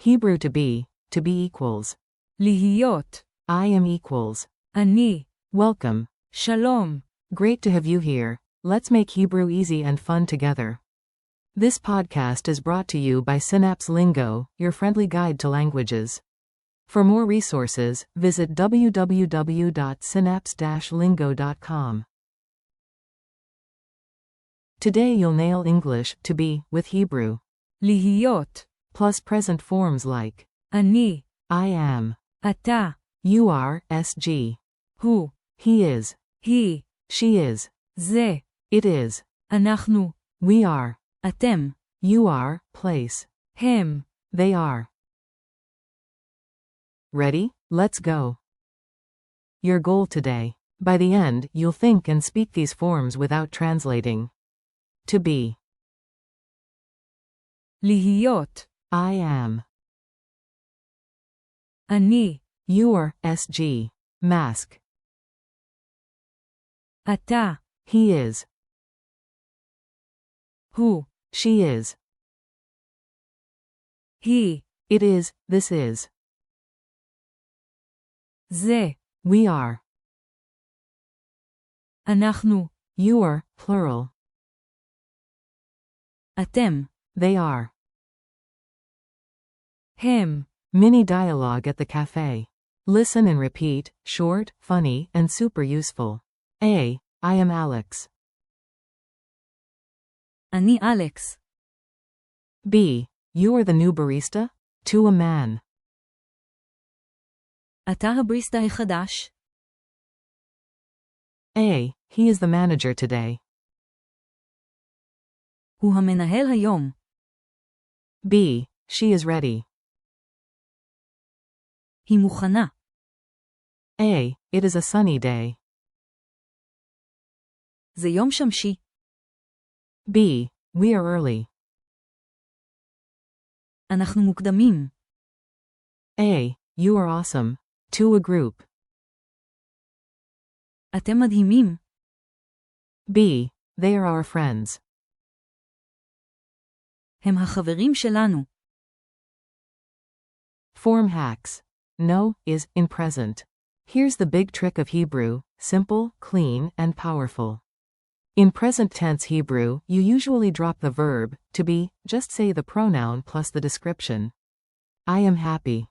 Hebrew to be equals. להיות, I am equals. אני, Welcome. שלום. Great to have you here. Let's make Hebrew easy and fun together. This podcast is brought to you by Synapse Lingo, your friendly guide to languages. For more resources, visit www.synapse-lingo.com. Today you'll nail English to be with Hebrew. להיות, Plus present forms like אני, I am, אתה, you are, SG. הוא, He is, היא, she is, זה, it is, אנחנו, we are, אתם, you are, place, הם. they are. Ready? Let's go. Your goal today. By the end, you'll think and speak these forms without translating. To be. להיות, I am. אני, You're, SG. Mask. אתה, He is. הוא, She is. היא, It is, this is. זה, We are. אנחנו, You're, plural. אתם, They are. הם. Mini dialogue at the cafe. Listen and repeat, short, funny, and super useful. A. I am Alex. אני אלכס. B. You are the new barista? To a man. אתה הבריסטה החדש? A. He is the manager today. הוא המנהל היום. B. She is ready. היא מוכנה. A. It is a sunny day. זה יום שמשי. B. We are early. אנחנו מוקדמים. A. You are awesome. To a group. אתם מדהימים. B. They are our friends. הם החברים שלנו. Form hacks. No is in present. Here's the big trick of Hebrew: simple, clean, and powerful. In present tense Hebrew, you usually drop the verb to be, just say the pronoun plus the description. I am happy.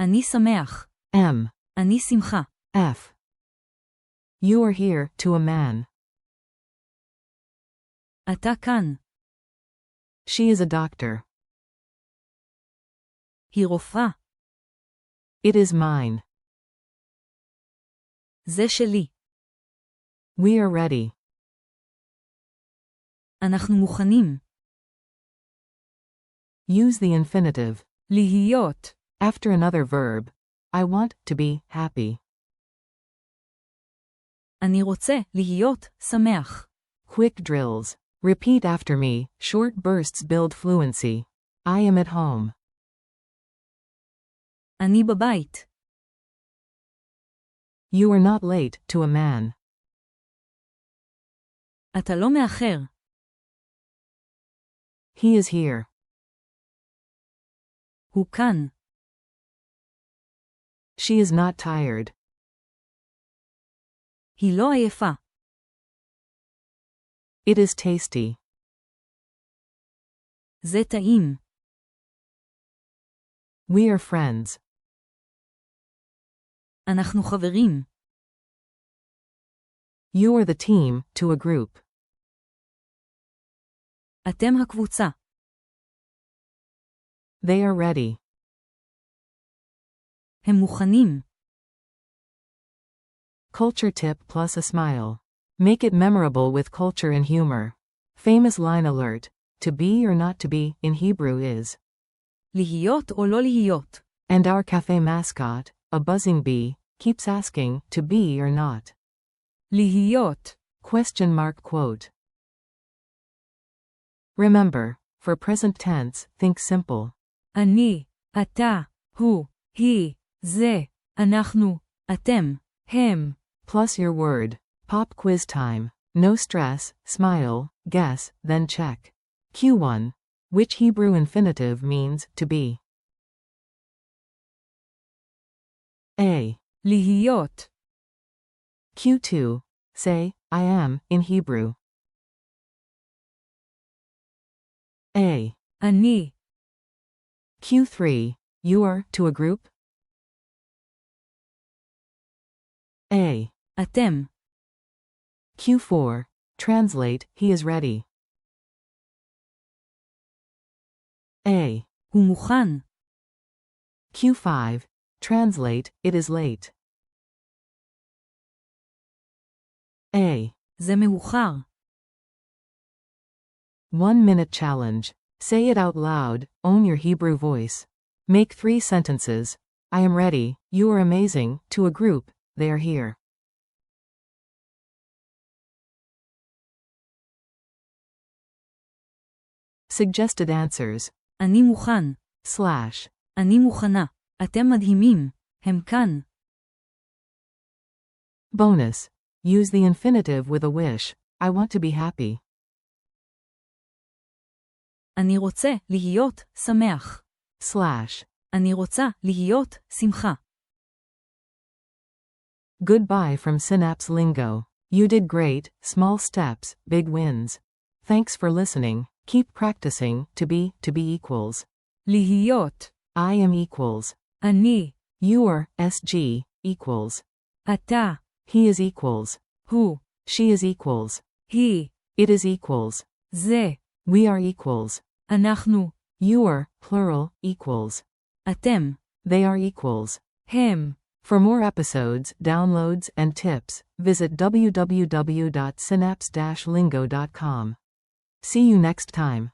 אני שמח. M. אני שמחה. F. You are here, to a man. אתה כאן. She is a doctor. היא רופאה. It is mine. זה שלי. We are ready. אנחנו מוכנים. Use the infinitive. להיות. After another verb. I want to be happy. אני רוצה להיות שמח. Quick drills. Repeat after me, short bursts build fluency. I am at home. אני בבית. You are not late, to a man. אתה לא מאחר. He is here. הוא כאן. She is not tired. היא לא עייפה. It is tasty. זה טעים. We are friends. אנחנו חברים. You are the team, to a group. אתם הקבוצה. They are ready. הם מוכנים. Culture tip plus a smile. Make it memorable with culture and humor. Famous line alert. To be or not to be, in Hebrew is. להיות או לא להיות. And our cafe mascot, a buzzing bee, keeps asking, to be or not. להיות. Question mark quote. Remember, for present tense, think simple. אני, אתה, הוא, היא, זה, אנחנו, אתם, הם. Plus your word. Pop quiz time. No stress, smile, guess, then check. Q1. Which Hebrew infinitive means to be? A. להיות. Q2. Say, I am, in Hebrew. A. אני. Q3. You are, to a group? A. אתם. Q4. Translate, he is ready. A. הוא מוכן. Q5. Translate, it is late. A. זה מאוחר. 1-minute challenge. Say it out loud, own your Hebrew voice. Make 3 sentences. I am ready, you are amazing, to a group, they are here. Suggested answers. אני מוכן. / אני מוכנה. אתם מדהימים. הם כאן. Bonus. Use the infinitive with a wish. I want to be happy. אני רוצה להיות שמח. / אני רוצה להיות שמחה. Goodbye from Synapse Lingo. You did great, small steps, big wins. Thanks for listening. Keep practicing, to be equals. להיות. I am equals. אני. You are, SG, equals. אתה. He is equals. הוא. She is equals. היא. It is equals. זה. We are equals. אנחנו. You are, plural, equals. אתם. They are equals. הם. For more episodes, downloads, and tips, visit www.synapse-lingo.com. See you next time.